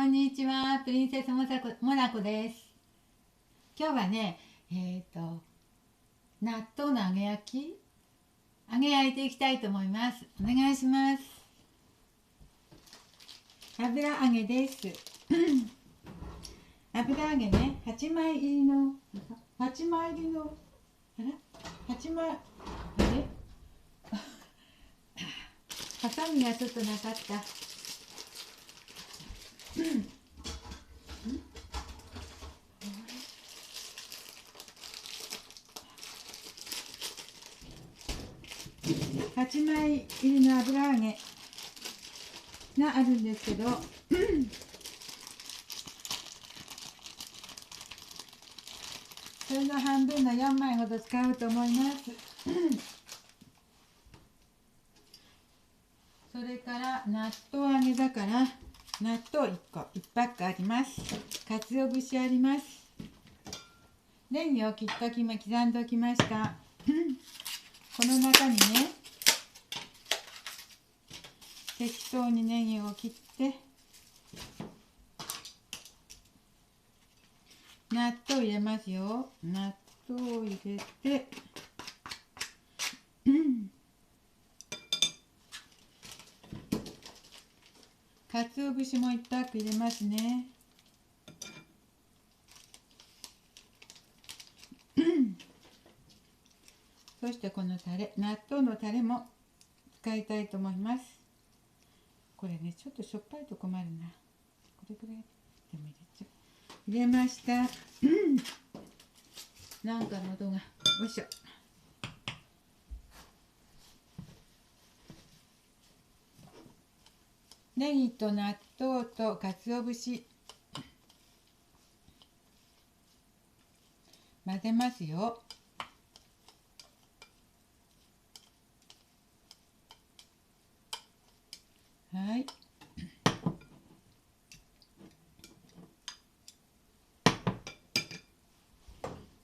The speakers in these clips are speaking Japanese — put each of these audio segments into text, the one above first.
んにちは、プリンセスモナコです。今日はね、納豆の揚げ焼いていきたいと思います。お願いします。油揚げです。油揚げね、8枚入りの、あら、8枚、あれハサミがちょっとなかった。8枚入りの油揚げがあるんですけど、それの半分の4枚ほど使うと思います。それから納豆揚げだから納豆1個1パックあります。鰹節あります。ネギを刻んでおきました。この中にね、適当にネギを切って納豆入れますよ。納豆を入れて、鰹節も1パック入れますね。そしてこのタレ、納豆のタレも使いたいと思います。これね、ちょっとしょっぱいと困るな。これぐらいでも入れちゃう。入れました。なんか喉が、よいしょ。ネギと納豆と鰹節混ぜますよ。はい。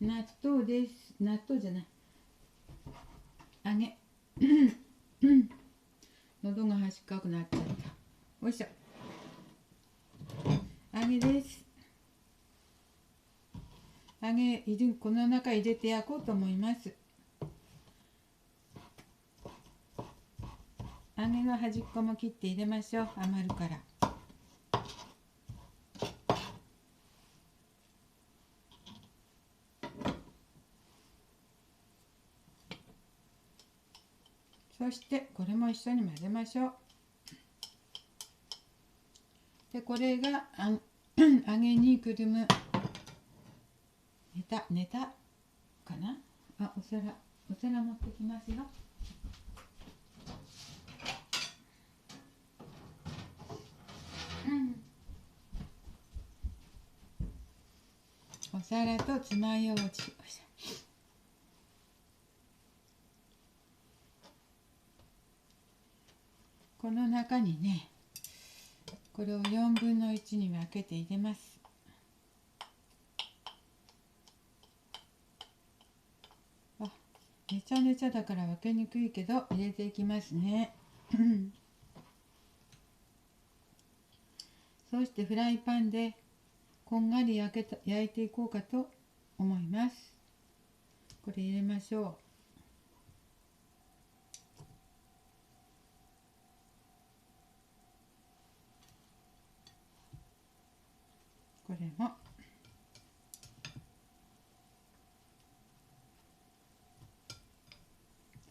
納豆です。納豆じゃない。揚げ。喉が端っかくなっちゃった。よいしょ。揚げです。この中入れて焼こうと思います。揚げの端っこも切って入れましょう。余るから。そしてこれも一緒に混ぜましょう。で、これが揚げにくるむネタかな。お皿持ってきますよ。お皿と爪楊枝。この中にね、これを4分の1に分けて入れます。めちゃめちゃだから分けにくいけど入れていきますね。そしてフライパンでこんがり焼いていこうかと思います。これ入れましょう。これも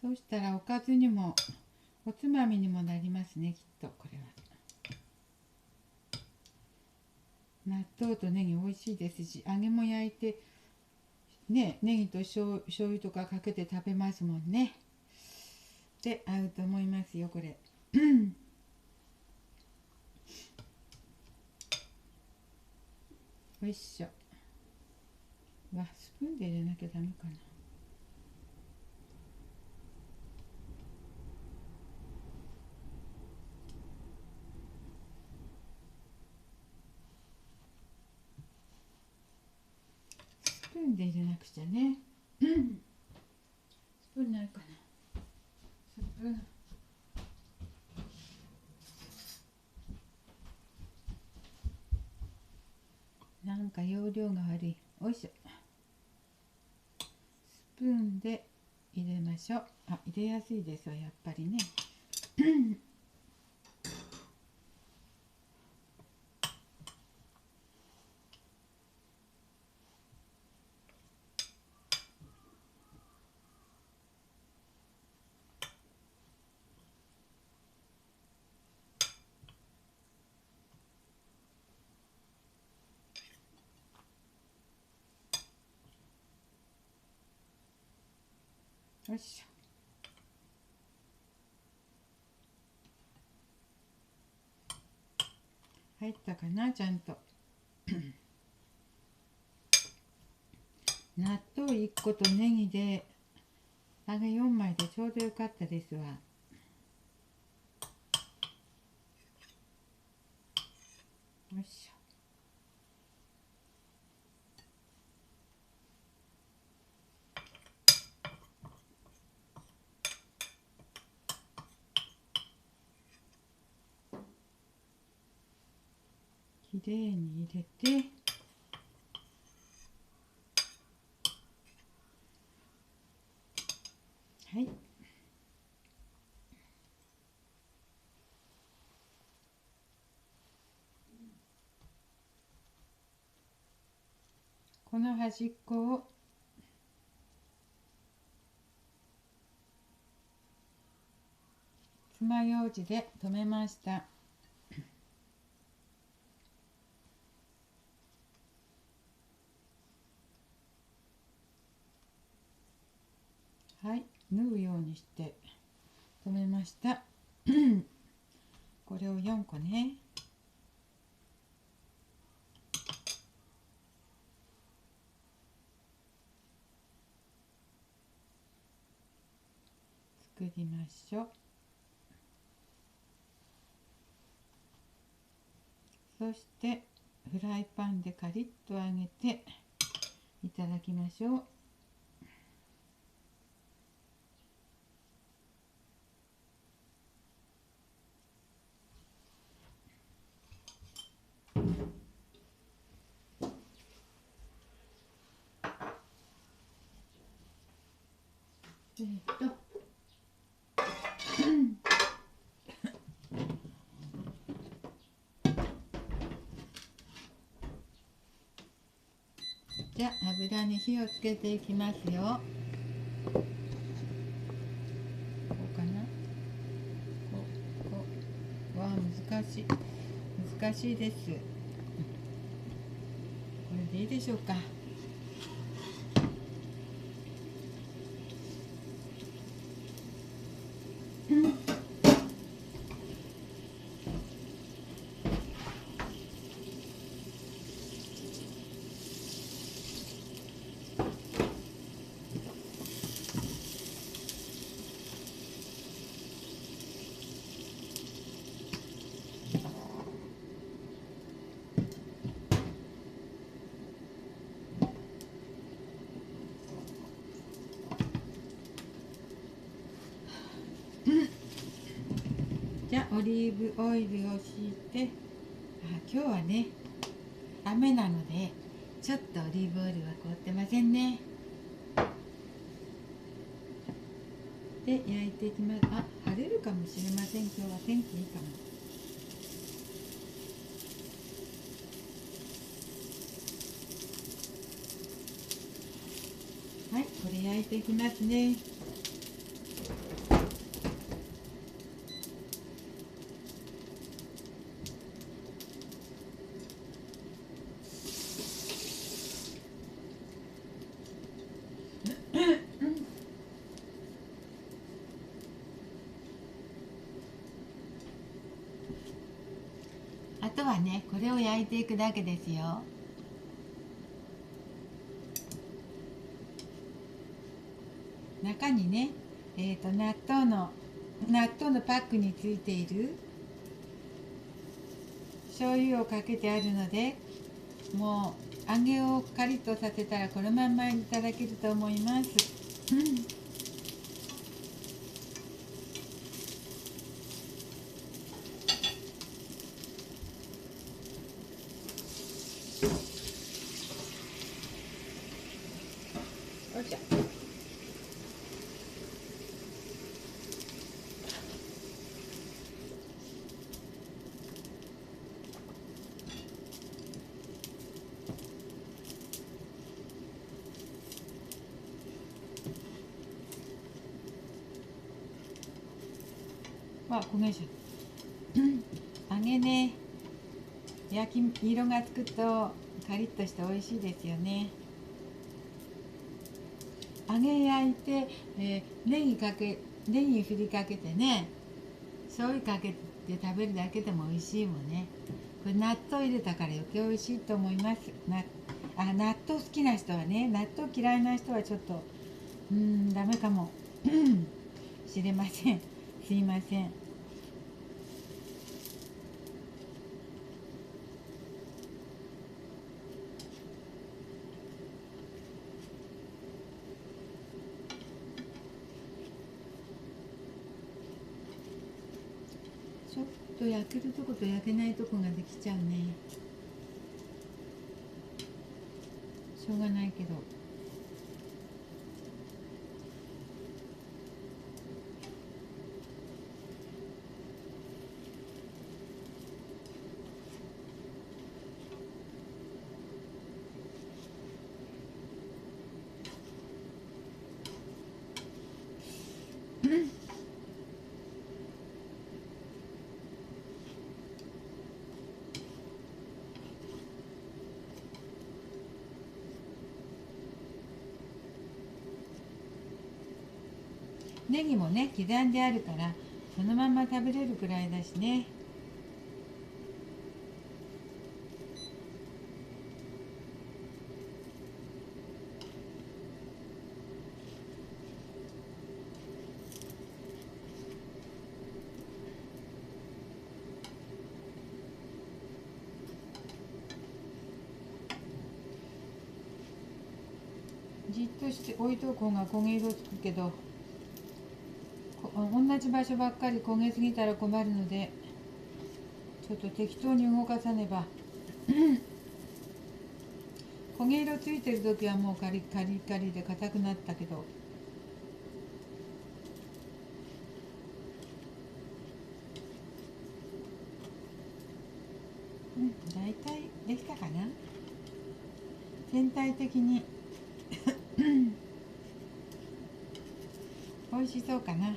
そうしたらおかずにもおつまみにもなりますね、きっと。これは納豆とネギ美味しいですし、揚げも焼いてね、ネギと醤油とかかけて食べますもんね。で、合うと思いますよ、これ。よいしょ。スプーンで入れなきゃダメかな。スプーンで入れなくちゃね。スプーンないかな。スプーン。なんか容量が悪い。おいしょ。スプーンで入れましょう。あ、入れやすいですわ、やっぱりね。よいしょ。入ったかな、ちゃんと。納豆1個とネギで揚げ4枚でちょうどよかったですわ。よいしょ。きれいに入れて、はい。この端っこを爪楊枝で留めました。はい、縫うようにして留めました。これを4個ね。作りましょう。そしてフライパンでカリッと揚げていただきましょう。じゃあ油に火をつけていきますよ。こうかな。こう。わあ、難しいです。これでいいでしょうか。じゃあオリーブオイルを敷いて、今日はね雨なのでちょっとオリーブオイルは凍ってませんね。で焼いていきます。晴れるかもしれません。今日は天気いいかも。はい、これ焼いていきますね。あとはね、これを焼いていくだけですよ。中にね、納豆のパックについている醤油をかけてあるので、もう揚げをカリッとさせたらこのまんまいただけると思います。よいしょ。焦げちゃった。揚げね、焼き色がつくとカリッとして美味しいですよね。揚げ焼いて、ネギ振りかけてね、醤油かけて食べるだけでも美味しいもんね。これ納豆入れたから余計美味しいと思います。納豆好きな人はね、納豆嫌いな人はちょっとダメかもしれません。すいません。ちょっと焼けるとこと焼けないとこができちゃうね。しょうがないけど。ネギもね刻んであるからそのまま食べれるくらいだしね。じっとして置いとく方が焦げ色つくけど、同じ場所ばっかり焦げすぎたら困るので、ちょっと適当に動かさねば焦げ色ついてる時はもうカリカリカリで硬くなったけど、だいたいできたかな。全体的に美味しそうかな。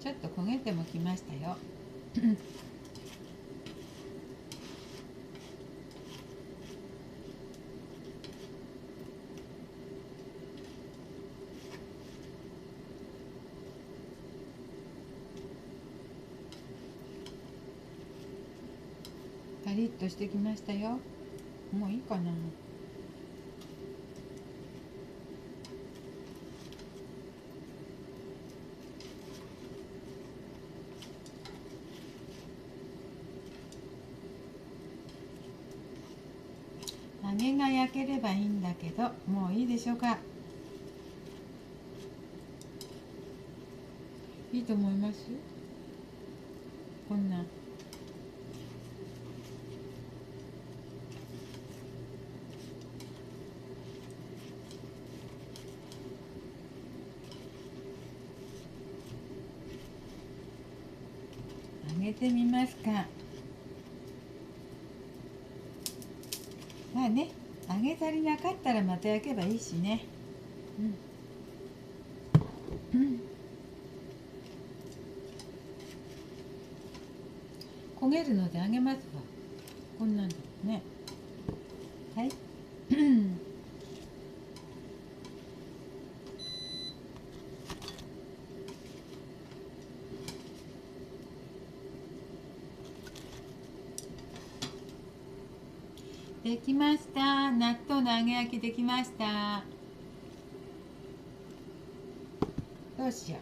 ちょっと焦げてもきましたよカリッとしてきましたよ。もういいかな。揚げが焼ければいいんだけど、もういいでしょうか。いいと思います。こんな揚げてみますか。まあね、揚げ足りなかったらまた焼けばいいしね。焦げるので揚げますわ。こんなんだね。はいできました。納豆の揚げ焼きできました。どうしよ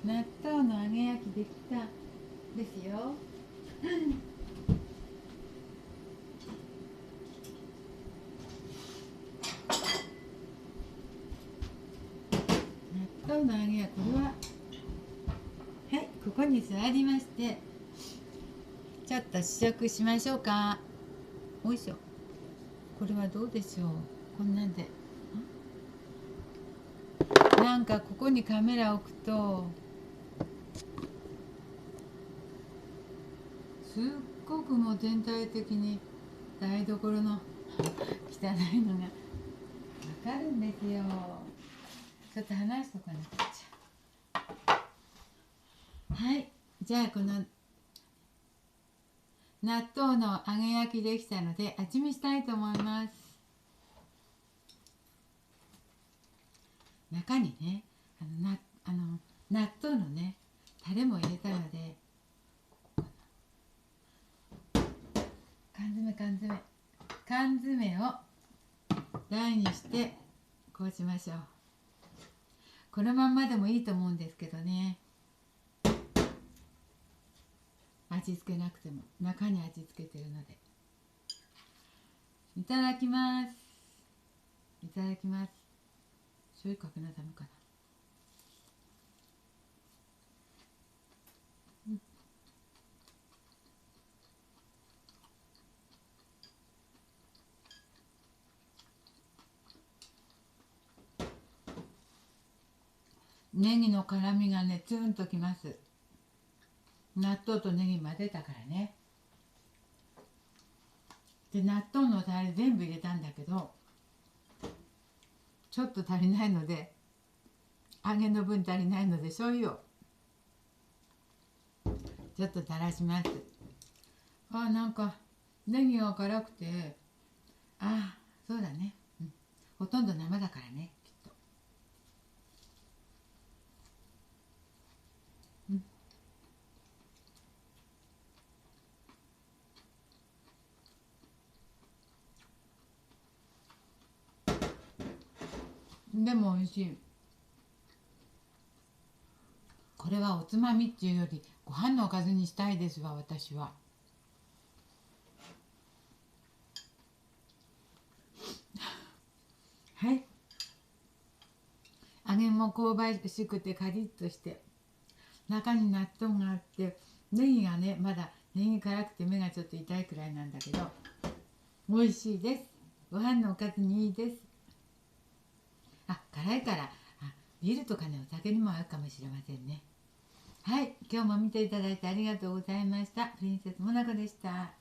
う。納豆の揚げ焼きできたですよこに座りまして、ちょっと試食しましょうか。おいしょ。これはどうでしょう。こんなんで。なんかここにカメラ置くとすっごくもう全体的に台所の汚いのがわかるんですよ。ちょっと離しとかなくちゃ。はい、じゃあこの納豆の揚げ焼きできたので味見したいと思います。中にね納豆のねタレも入れたので、缶詰を台にしてこうしましょう。このまんまでもいいと思うんですけどね、味付けなくても中に味付けてるので。いただきます。いただきます。醤油かけなダメかな。ネギの辛みがねツンときます。納豆とネギ混ぜたからね。で納豆のタレ全部入れたんだけどちょっと足りないので、揚げの分足りないので醤油をちょっと垂らします。なんかネギが辛くて、そうだね、ほとんど生だからねきっと。でも美味しい。これはおつまみっていうよりご飯のおかずにしたいですわ、私は。はい、揚げも香ばしくてカリッとして、中に納豆があって、ネギがねまだネギ辛くて目がちょっと痛いくらいなんだけど美味しいです。ご飯のおかずにいいです。辛いからビールとかねお酒にも合うかもしれませんね。はい、今日も見ていただいてありがとうございました。プリンセスモナコでした。